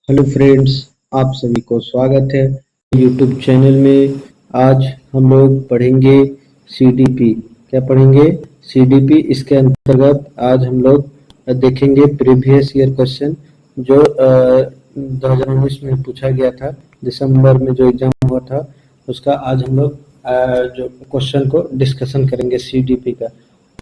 Hello friends, आप सभी को स्वागत है यूट्यूब चैनल में। आज हम लोग पढ़ेंगे सीडीपी। क्या पढ़ेंगे? सीडीपी। इसके अंतर्गत आज हम लोग देखेंगे प्रीवियस ईयर क्वेश्चन जो 2019 में पूछा गया था। दिसंबर में जो एग्जाम हुआ था उसका आज हम लोग जो क्वेश्चन को डिस्कशन करेंगे सीडीपी का।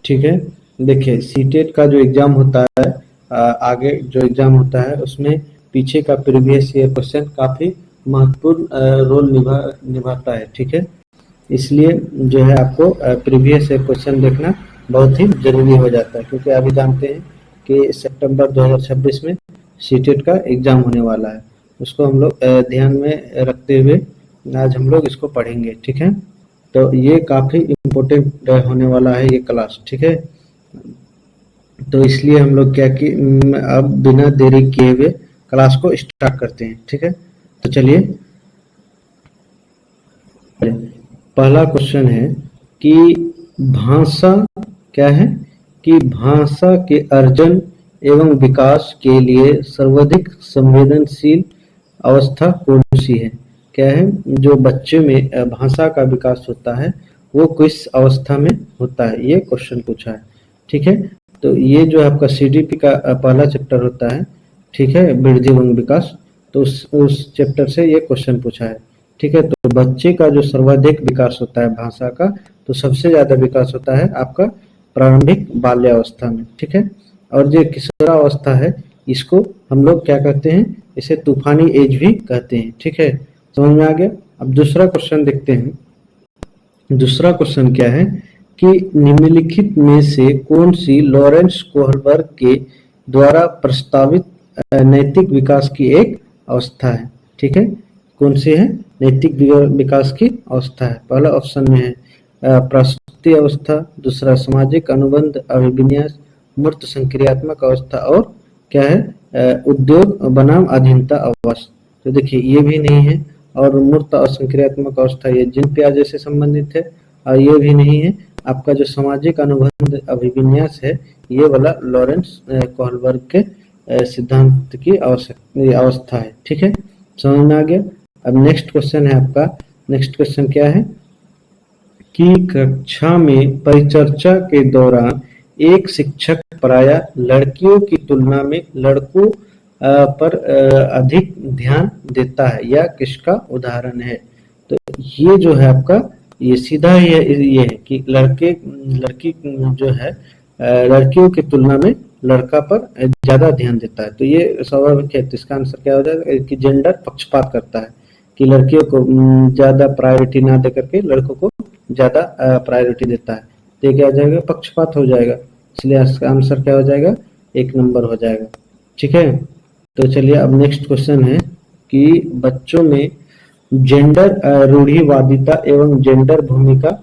ठीक है, देखिए सीटेट का जो एग्जाम होता है, आगे जो एग्जाम होता है उसमें पीछे का प्रीवियस ईयर क्वेश्चन काफी महत्वपूर्ण रोल निभाता है। ठीक है, इसलिए जो है आपको प्रीवियस ईयर क्वेश्चन देखना बहुत ही जरूरी हो जाता है, क्योंकि अभी जानते हैं कि सितंबर 2026 में सीटेट का एग्जाम होने वाला है। उसको हम लोग ध्यान में रखते हुए आज हम लोग इसको पढ़ेंगे। ठीक है, तो ये काफी इम्पोर्टेंट होने वाला है ये क्लास। ठीक है, तो इसलिए हम लोग क्या कि अब बिना देरी किए हुए क्लास को स्टार्ट करते हैं। ठीक है, तो चलिए पहला क्वेश्चन है कि भाषा क्या है, कि भाषा के अर्जन एवं विकास के लिए सर्वाधिक संवेदनशील अवस्था कौन सी है? क्या है, जो बच्चे में भाषा का विकास होता है वो किस अवस्था में होता है, ये क्वेश्चन पूछा है। ठीक है, तो ये जो आपका सीडीपी का पहला चैप्टर होता है, ठीक है, वृद्धि एवं विकास, तो उस चैप्टर से ये क्वेश्चन पूछा है। ठीक है, तो बच्चे का जो सर्वाधिक विकास होता है भाषा का, तो सबसे ज्यादा विकास होता है आपका प्रारंभिक बाल्यावस्था में। ठीक है, और जो किशोरावस्था है इसको हम लोग क्या कहते हैं, इसे तूफानी एज भी कहते हैं। ठीक है, समझ में आ गया। अब दूसरा क्वेश्चन देखते हैं। दूसरा क्वेश्चन क्या है कि निम्नलिखित में से कौन सी लॉरेंस कोहलबर्ग के द्वारा प्रस्तावित नैतिक विकास की एक अवस्था है? ठीक है, कौन सी है नैतिक विकास की अवस्था है? पहला ऑप्शन में है प्रसूति अवस्था, दूसरा सामाजिक अनुबंध अभिविन्यास, मूर्त संक्रियात्मक अवस्था, और क्या है उद्योग बनाम अधीनता अवस्था। तो देखिए ये भी नहीं है, और मूर्त और संक्रियात्मक अवस्था ये जीन पियाजे से संबंधित है, और ये भी नहीं है। आपका जो सामाजिक अनुबंध अभिविन्यास है ये वाला लॉरेंस कोहलबर्ग के सिद्धांत की अवस्था है। ठीक है, समझ में आ गया। अब नेक्स्ट क्वेश्चन है आपका। नेक्स्ट क्वेश्चन क्या है कि कक्षा में परिचर्चा के दौरान एक शिक्षक प्रायः लड़कियों की तुलना में लड़कों पर अधिक ध्यान देता है, या किसका उदाहरण है? तो ये जो है आपका ये सीधा ये है कि लड़की जो है लड़कियों की तुलना में लड़का पर ज्यादा ध्यान देता है। तो ये स्वाभाविक है। तो इसका आंसर क्या हो जाएगा कि जेंडर पक्षपात करता है, कि लड़कियों को ज्यादा प्रायोरिटी ना दे करके लड़कों को ज्यादा प्रायोरिटी देता है। तो ये क्या हो जाएगा, पक्षपात हो जाएगा। इसलिए इसका आंसर क्या हो जाएगा, 1 नंबर हो जाएगा। ठीक है, तो चलिए अब नेक्स्ट क्वेश्चन है कि बच्चों में जेंडर रूढ़िवादिता एवं जेंडर भूमिका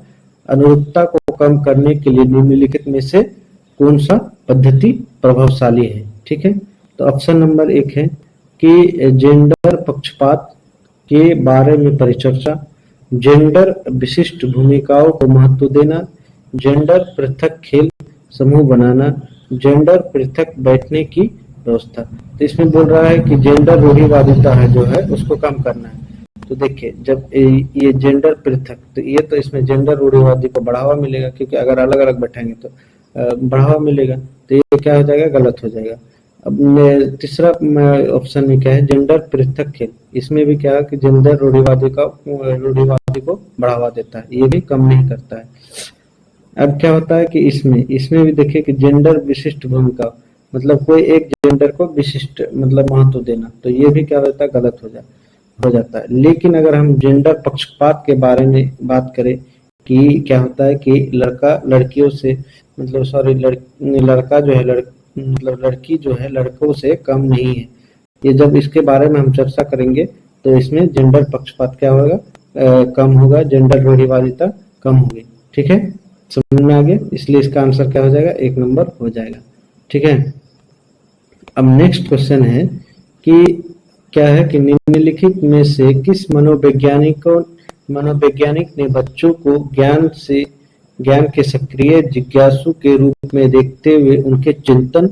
अनुरूपता को कम करने के लिए निम्नलिखित में से कौन सा पद्धति प्रभावशाली है? ठीक है, तो ऑप्शन नंबर 1 है कि जेंडर पक्षपात के बारे में परिचर्चा, जेंडर विशिष्ट भूमिकाओं को महत्व देना, जेंडर पृथक खेल समूह बनाना, जेंडर पृथक बैठने की व्यवस्था। तो इसमें बोल रहा है कि जेंडर रूढ़िवादिता है जो है उसको कम करना है। तो देखिए जब ये जेंडर पृथक, तो ये तो इसमें जेंडर रूढ़िवादी को बढ़ावा मिलेगा, क्योंकि अगर अलग अलग बैठेंगे तो बढ़ावा मिलेगा। तो ये क्या हो जाएगा, गलत हो जाएगा। अब तीसरा ऑप्शन में क्या है, जेंडर पृथक खेल, इसमें भी क्या है कि जेंडर रूढ़िवादी को बढ़ावा देता है, ये भी कम नहीं करता है। अब क्या होता है कि इसमें भी देखिए कि जेंडर विशिष्ट भूमिका, मतलब कोई एक जेंडर को विशिष्ट मतलब महत्व देना, तो ये भी क्या होता है, गलत हो जाता है। लेकिन अगर हम जेंडर पक्षपात के बारे में बात करें कि क्या होता है कि लड़का लड़कियों से मतलब सॉरी लड़का जो है मतलब लड़की जो है लड़कों से कम नहीं है, ये जब इसके बारे में हम चर्चा करेंगे तो इसमें जेंडर पक्षपात क्या होगा, कम होगा, जेंडर रूढ़िवादिता कम होगी। ठीक है, समझ में आ गया। इसलिए इसका आंसर क्या हो जाएगा, 1 नंबर हो जाएगा। ठीक है, अब नेक्स्ट क्वेश्चन है कि क्या है कि निम्नलिखित में से किस मनोवैज्ञानिक ने बच्चों को ज्ञान के सक्रिय जिज्ञासु के रूप में देखते हुए उनके चिंतन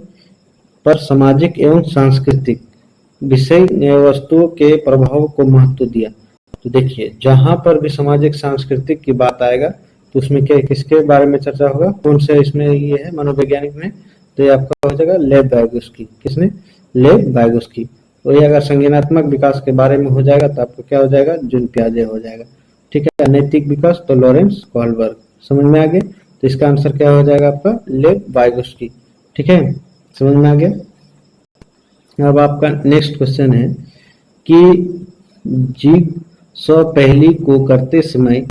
पर सामाजिक एवं सांस्कृतिक विषय वस्तुओं के प्रभाव को महत्व दिया। तो देखिए जहां पर भी सामाजिक सांस्कृतिक की बात आएगा तो उसमें क्या किसके बारे में चर्चा होगा, कौन से इसमें ये है मनोवैज्ञानिक में, तो ये आपका हो जाएगा लेव वाइगोत्स्की। किसने? लेव वाइगोत्स्की। वही अगर संज्ञानात्मक विकास के बारे में हो जाएगा तो आपको क्या हो जाएगा, जून पियाजे हो जाएगा। ठीक है, नैतिक विकास तो लॉरेंस कोहलबर्ग। समझ में आ गया? तो इसका आंसर क्या हो जाएगा आपका, लेव वाइगोत्स्की। ठीक है, समझ में आ गया। अब आपका नेक्स्ट क्वेश्चन है कि जिग सौ पहली को करते समय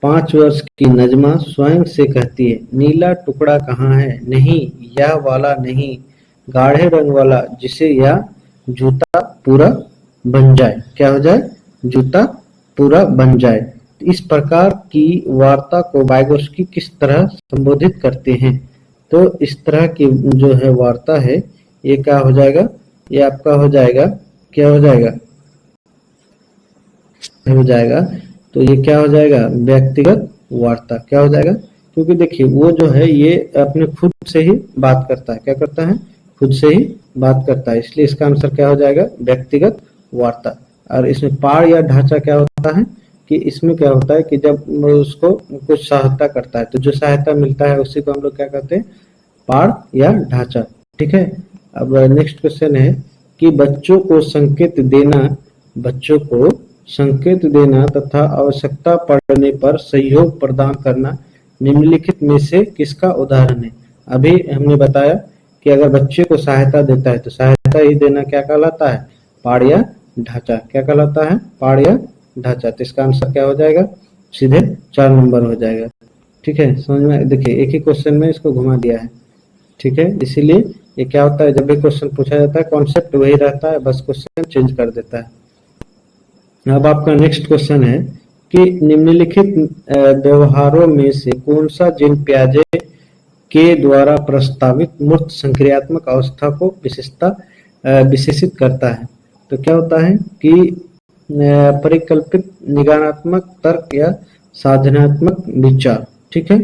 5 वर्ष की नजमा स्वयं से कहती है, नीला टुकड़ा कहाँ है? नहीं, यह वाला नहीं, गाढ़े रंग वाला, जिसे यह जूता पूरा बन जाए। क्या हो जाए? जूता पूरा बन जाए। इस प्रकार की वार्ता को वाइगोत्स्की किस तरह संबोधित करते हैं? तो इस तरह की जो है वार्ता है ये क्या हो जाएगा, ये आपका हो जाएगा, क्या हो जाएगा, हो जाएगा तो ये क्या हो जाएगा, व्यक्तिगत वार्ता। क्या हो जाएगा? क्योंकि देखिए वो जो है ये अपने खुद से ही बात करता है। क्या करता है? खुद से ही बात करता है, इसलिए इसका आंसर क्या हो जाएगा, व्यक्तिगत वार्ता। और इसमें पाठ या ढांचा क्या होता है कि इसमें क्या होता है कि जब उसको कुछ सहायता करता है तो जो सहायता मिलता है उसी को हम लोग क्या कहते हैं, पाठ या ढांचा। ठीक है, अब नेक्स्ट क्वेश्चन है कि बच्चों को संकेत देना तथा आवश्यकता पड़ने पर सहयोग प्रदान करना निम्नलिखित में से किसका उदाहरण है? अभी हमने बताया कि अगर बच्चे को सहायता देता है तो सहायता ही देना क्या कहलाता है, पाठ या ढांचा। क्या कहलाता है? पाठ या ढांचा। तो इसका आंसर क्या हो जाएगा, सीधे 4 नंबर हो जाएगा। ठीक है, समझ में? देखिए एक ही क्वेश्चन में इसको घुमा दिया है। ठीक है, इसीलिए ये क्या होता है, जब भी क्वेश्चन पूछा जाता है कॉन्सेप्ट वही रहता है, बस क्वेश्चन चेंज कर देता है। अब आपका नेक्स्ट क्वेश्चन है कि निम्नलिखित व्यवहारों में से कौन सा जीन पियाजे के द्वारा प्रस्तावित मूर्त संक्रियात्मक अवस्था को विशेषित करता है? तो क्या होता है कि परिकल्पित निगानात्मक तर्क या साधनात्मक विचार। ठीक है,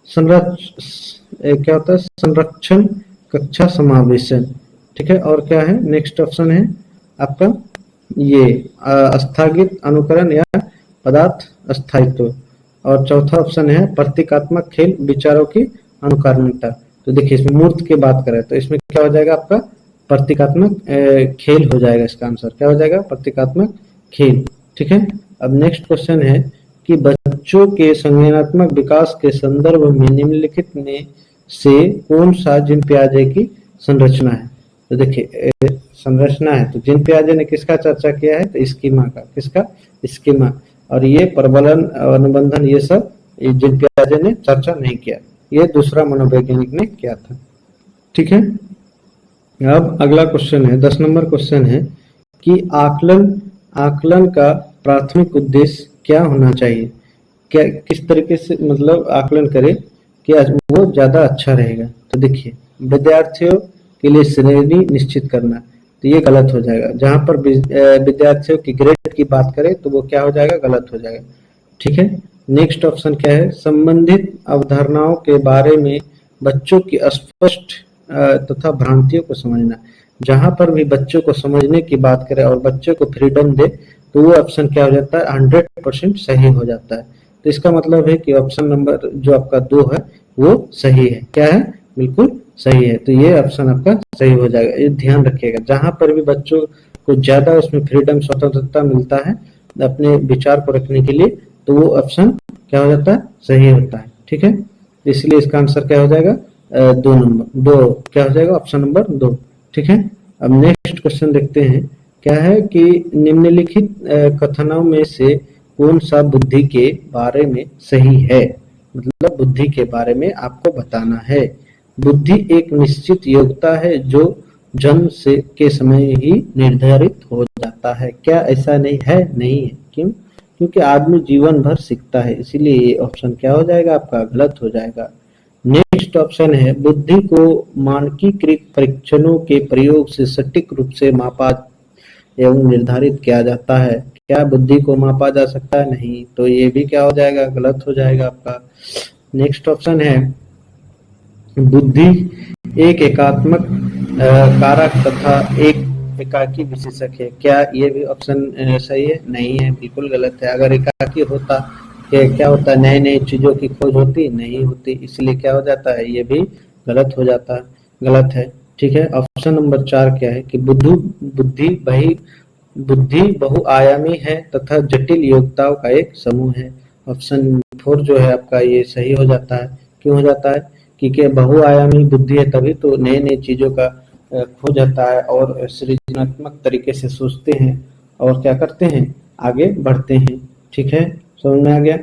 क्या होता है, संरक्षण कक्षा समावेशन। ठीक है, और क्या है, नेक्स्ट ऑप्शन है आपका ये स्थगित अनुकरण या पदार्थ स्थायित्व। और चौथा ऑप्शन है प्रतीकात्मक खेल विचारों की अनुकारणता। तो देखिए इसमें मूर्त की बात करें तो इसमें क्या हो जाएगा आपका, प्रतीकात्मक खेल हो जाएगा। इसका आंसर क्या हो जाएगा, प्रतीकात्मक खेल। ठीक है, अब नेक्स्ट क्वेश्चन है कि बच्चों के संज्ञानात्मक विकास के संदर्भ में निम्नलिखित में से कौन सा जीन पियाजे की संरचना है? तो देखिए संरचना है तो जीन पियाजे ने किसका चर्चा किया है, तो स्कीमा का। किसका? स्कीमा। और ये प्रबलन अनुबंधन ये सब जीन पियाजे ने चर्चा नहीं किया, ये दूसरा मनोवैज्ञानिक ने किया था। ठीक है, अब अगला क्वेश्चन है 10 नंबर क्वेश्चन है कि आकलन का प्राथमिक उद्देश्य क्या होना चाहिए? क्या किस तरीके से मतलब आकलन करे कि वो ज्यादा अच्छा रहेगा? तो देखिए विद्यार्थियों के लिए श्रेणी निश्चित करना, तो ये गलत हो जाएगा। जहां पर विद्यार्थियों की ग्रेड की बात करें तो वो क्या हो जाएगा, गलत हो जाएगा। ठीक है, नेक्स्ट ऑप्शन क्या है, संबंधित अवधारणाओं के बारे में बच्चों की स्पष्ट तथा भ्रांतियों को समझना। जहां पर भी बच्चों को समझने की बात करें और बच्चों को फ्रीडम दे तो वो ऑप्शन क्या हो जाता है, 100% सही हो जाता है। तो इसका मतलब है कि ऑप्शन नंबर जो आपका 2 है वो सही है। क्या है, बिल्कुल सही है। तो ये ऑप्शन आपका सही हो जाएगा। ये ध्यान रखिएगा, जहां पर भी बच्चों को ज्यादा उसमें फ्रीडम स्वतंत्रता मिलता है अपने विचार को रखने के लिए तो वो ऑप्शन क्या हो जाता है, सही होता है। ठीक है, इसलिए इसका आंसर क्या हो जाएगा, 2 नंबर 2 क्या हो जाएगा, ऑप्शन नंबर 2। ठीक है, अब नेक्स्ट क्वेश्चन देखते हैं क्या है कि निम्नलिखित कथनों में से कौन सा बुद्धि के बारे में सही है? मतलब बुद्धि के बारे में आपको बताना है। बुद्धि एक निश्चित योग्यता है जो जन्म से के समय ही निर्धारित हो जाता है। क्या ऐसा नहीं है? नहीं है। क्यों? क्योंकि आदमी जीवन भर सीखता है, इसीलिए ये ऑप्शन क्या हो जाएगा आपका, गलत हो जाएगा। नेक्स्ट ऑप्शन है बुद्धि को मानकीकृत परीक्षणों के प्रयोग से सटीक रूप से मापा एवं निर्धारित किया जाता है। क्या बुद्धि को मापा जा सकता है? नहीं, तो ये भी क्या हो जाएगा, गलत हो जाएगा आपका। नेक्स्ट ऑप्शन है बुद्धि एक एकात्मक कारक तथा एक एकाकी विशेषक है, क्या ये भी ऑप्शन सही है? नहीं है, बिल्कुल गलत है। अगर एकाकी होता क्या होता है, नई नई चीजों की खोज होती नहीं होती, इसलिए क्या हो जाता है, ये भी गलत हो जाता है, गलत है। ठीक है, ऑप्शन नंबर 4 क्या है कि बुद्धि बहुआयामी है तथा जटिल योग्यताओं का एक समूह है। ऑप्शन 4 जो है आपका ये सही हो जाता है। क्यों हो जाता है? क्योंकि बहुआयामी बुद्धि है तभी तो नई नई चीजों का खोज होता है और सृजनात्मक तरीके से सोचते हैं और क्या करते हैं, आगे बढ़ते हैं। ठीक है, समझ में आ गया।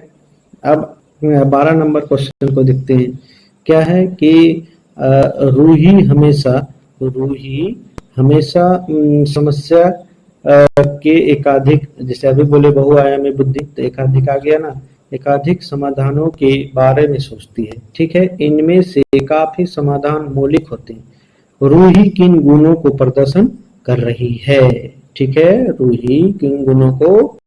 अब 12 नंबर क्वेश्चन को देखते हैं। क्या है कि रूही हमेशा समस्या के एकाधिक, जैसे अभी बोले बहुआयामी बुद्धि, तो एकाधिक आ गया ना, एकाधिक समाधानों के बारे में सोचती है। ठीक है, इनमें से काफी समाधान मौलिक होते हैं। रूही किन गुणों को प्रदर्शन कर रही है? ठीक है, रूही किन गुणों को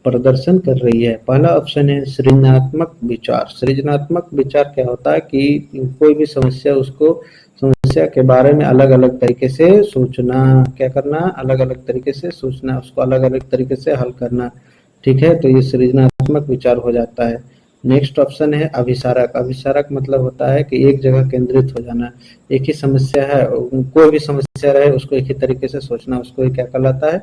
प्रदर्शन कर रही है? पहला ऑप्शन है सृजनात्मक विचार। सृजनात्मक विचार क्या होता है कि कोई भी समस्या, उसको समस्या के बारे में अलग अलग तरीके से सोचना, क्या करना, अलग अलग तरीके से सोचना, उसको अलग अलग तरीके से हल करना। ठीक है, तो ये सृजनात्मक विचार हो जाता है। नेक्स्ट ऑप्शन है अभिसारक। अभिसारक मतलब होता है कि एक जगह केंद्रित हो जाना, एक ही समस्या है, कोई भी समस्या रहे उसको एक ही तरीके से सोचना, उसको ही क्या कहलाता है,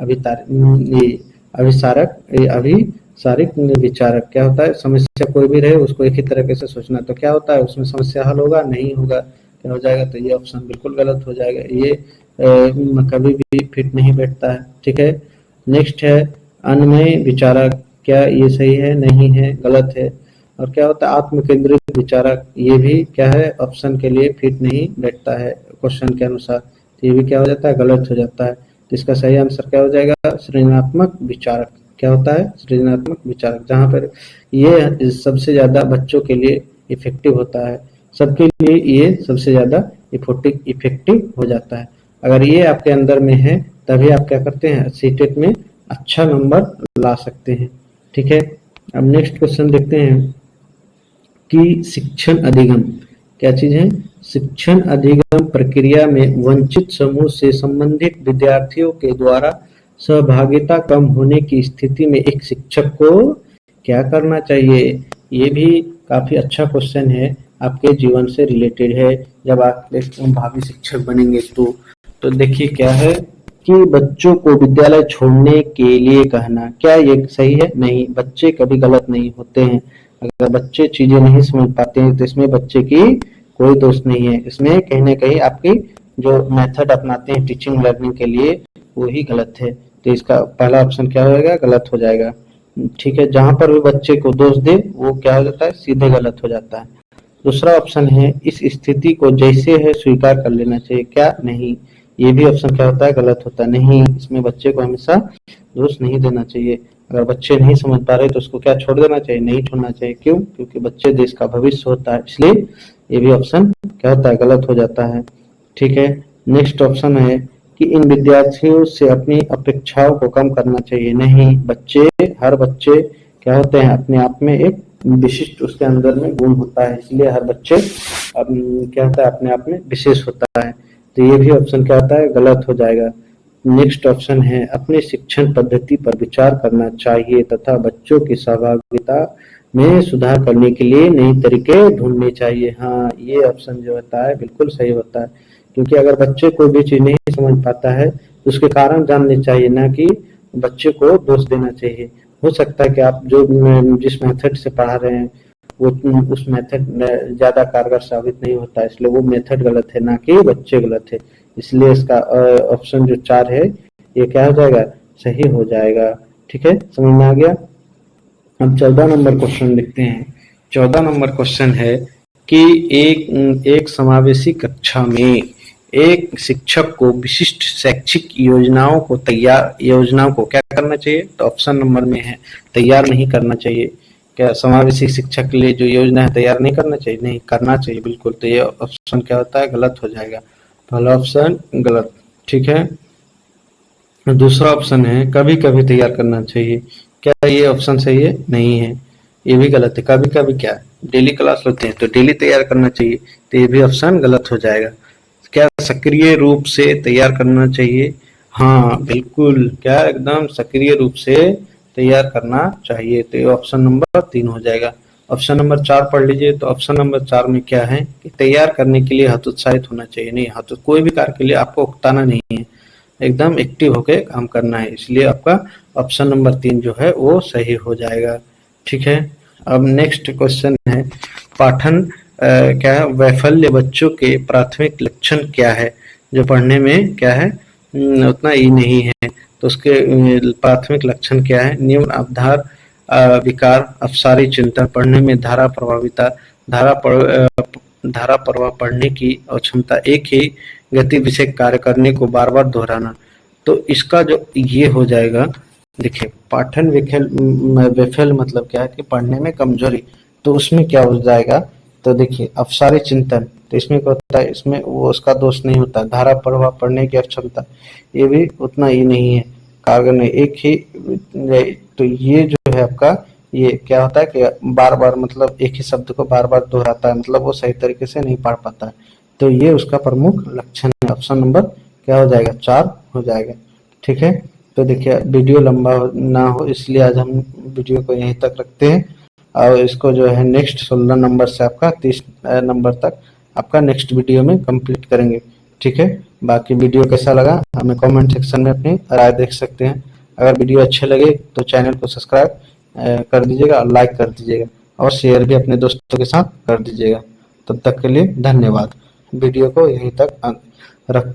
ये अभिसारक। अभिसारिक विचारक क्या होता है, समस्या कोई भी रहे उसको एक ही तरीके से सोचना, तो क्या होता है, उसमें समस्या हल होगा नहीं होगा, क्या हो जाएगा, तो ये ऑप्शन बिल्कुल गलत हो जाएगा, ये कभी भी फिट नहीं बैठता है। ठीक है, नेक्स्ट है अन्वय विचारक। क्या ये सही है? नहीं है, गलत है। और क्या होता है आत्म केंद्रित विचारक, ये भी क्या है, ऑप्शन के लिए फिट नहीं बैठता है क्वेश्चन के अनुसार, तो ये भी क्या हो जाता है, गलत हो जाता है। तो इसका सही आंसर क्या हो जाएगा, सृजनात्मक विचारक। क्या होता है, सृजनात्मक विचारक, जहाँ पर ये सबसे ज्यादा बच्चों के लिए इफेक्टिव होता है, सबके लिए ये सबसे ज्यादा इफेक्टिव हो जाता है। अगर ये आपके अंदर में है तभी आप क्या करते हैं, सीटेट में अच्छा नंबर ला सकते हैं। ठीक है, अब नेक्स्ट क्वेश्चन देखते हैं कि शिक्षण अधिगम क्या चीज है। शिक्षण अधिगम प्रक्रिया में वंचित समूह से संबंधित विद्यार्थियों के द्वारा सहभागिता कम होने की स्थिति में एक शिक्षक को क्या करना चाहिए? ये भी काफी अच्छा क्वेश्चन है, आपके जीवन से रिलेटेड है। जब आप एक भावी शिक्षक बनेंगे तो देखिए क्या है कि बच्चों को विद्यालय छोड़ने के लिए कहना, क्या ये सही है? नहीं, बच्चे कभी गलत नहीं होते हैं। अगर बच्चे चीजें नहीं समझ पाते हैं तो इसमें बच्चे की कोई दोष नहीं है, इसमें कहीं ना कहीं आपकी जो मेथड अपनाते हैं टीचिंग लर्निंग के लिए वो ही गलत है। तो इसका पहला ऑप्शन क्या होगा, गलत हो जाएगा। ठीक है, जहां पर भी बच्चे को दोष दे वो क्या हो जाता है, सीधे गलत हो जाता है। दूसरा ऑप्शन है इस स्थिति को जैसे है स्वीकार कर लेना चाहिए। क्या? नहीं, ये भी ऑप्शन क्या होता है, गलत होता है। नहीं, इसमें बच्चे को हमेशा दोष नहीं देना चाहिए। अगर बच्चे नहीं समझ पा रहे तो उसको क्या छोड़ देना चाहिए, नहीं छोड़ना चाहिए। क्यों? क्योंकि बच्चे देश का भविष्य होता है, इसलिए ये भी ऑप्शन क्या होता है, गलत हो जाता है। ठीक है, नेक्स्ट ऑप्शन है कि इन विद्यार्थियों से अपनी अपेक्षाओं को कम करना चाहिए। नहीं, हर बच्चे क्या होते हैं, अपने आप में एक विशिष्ट उसके अंदर में गुण होता है, इसलिए हर बच्चे क्या होता है, अपने आप में विशेष होता है। तो ये भी ऑप्शन क्या होता है, गलत हो जाएगा। नेक्स्ट ऑप्शन है अपने शिक्षण पद्धति पर विचार करना चाहिए तथा बच्चों की सहभागिता में सुधार करने के लिए नए तरीके ढूंढने चाहिए। हाँ, ये ऑप्शन जो होता है बिल्कुल सही होता है, क्योंकि अगर बच्चे कोई भी चीज नहीं समझ पाता है तो उसके कारण जानने चाहिए, ना कि बच्चे को दोष देना चाहिए। हो सकता है कि आप जिस मेथड से पढ़ा रहे हैं वो उस मेथड ज्यादा कारगर साबित नहीं होता है, इसलिए वो मेथड गलत है, ना कि बच्चे गलत है। इसलिए इसका ऑप्शन जो 4 है ये क्या हो जाएगा, सही हो जाएगा। ठीक है, समझ में आ गया। अब 14 नंबर क्वेश्चन देखते हैं। 14 नंबर क्वेश्चन है कि एक समावेशी कक्षा में एक शिक्षक को विशिष्ट शैक्षिक योजनाओं को क्या करना चाहिए? तो ऑप्शन नंबर में है तैयार नहीं करना चाहिए। क्या समावेशी शिक्षा के लिए जो योजना है तैयार नहीं करना चाहिए? नहीं, करना चाहिए बिल्कुल। तो ये ऑप्शन क्या होता है, गलत हो जाएगा। पहला ऑप्शन गलत। ठीक है, दूसरा ऑप्शन है कभी कभी तैयार करना चाहिए। क्या ये ऑप्शन सही है? नहीं है, ये भी गलत है। कभी कभी क्या, डेली क्लास लेते हैं तो डेली तैयार करना चाहिए, तो ये भी ऑप्शन गलत हो जाएगा। क्या सक्रिय रूप से तैयार करना चाहिए? हाँ बिल्कुल, क्या एकदम सक्रिय रूप से तैयार करना चाहिए, तो ये ऑप्शन नंबर 3 हो जाएगा। ऑप्शन नंबर 4 पढ़ लीजिए, तो ऑप्शन नंबर 4 में क्या है कि तैयार करने के लिए हतोत्साहित होना चाहिए, नहीं हतो कोई भी कार्य के लिए आपको उकताना नहीं है, एकदम एक्टिव होके काम करना है, इसलिए आपका ऑप्शन नंबर 3 जो है वो सही हो जाएगा। ठीक है, अब नेक्स्ट क्वेश्चन है पाठन क्या है वैफल्य बच्चों के प्राथमिक लक्षण क्या है, जो पढ़ने में क्या है उतना ही नहीं है, तो उसके प्राथमिक लक्षण क्या है, निम्न अवधार विकार, अपसारी चिंतन, पढ़ने में धारा प्रभाविता, धारा धारा प्रवाह पढ़ने की अक्षमता, एक ही गति विषय कार्य करने को बार बार दोहराना। तो इसका जो ये हो जाएगा, देखिए पाठन वैफल्य मतलब क्या है कि पढ़ने में कमजोरी, तो उसमें क्या हो जाएगा, तो देखिए अपसारी चिंतन, तो इसमें क्या होता है, इसमें वो उसका दोष नहीं होता, धारा प्रवाह पढ़ने की अक्षमता ये भी उतना ही नहीं है, कारगर नहीं, एक ही, तो ये जो है आपका ये क्या होता है कि बार बार मतलब एक ही शब्द को बार बार दोहराता है, मतलब वो सही तरीके से नहीं पढ़ पाता है, तो ये उसका प्रमुख लक्षण है। ऑप्शन नंबर क्या हो जाएगा, 4 हो जाएगा। ठीक है, तो देखिए वीडियो लंबा ना हो इसलिए आज हम वीडियो को यहीं तक रखते हैं, और इसको जो है नेक्स्ट 16 नंबर से आपका 30 नंबर तक आपका नेक्स्ट वीडियो में कंप्लीट करेंगे। ठीक है, बाकी वीडियो कैसा लगा हमें कमेंट सेक्शन में अपनी राय देख सकते हैं। अगर वीडियो अच्छे लगे तो चैनल को सब्सक्राइब कर दीजिएगा और लाइक कर दीजिएगा, और शेयर भी अपने दोस्तों के साथ कर दीजिएगा। तब तक के लिए धन्यवाद। वीडियो को यहीं तक रख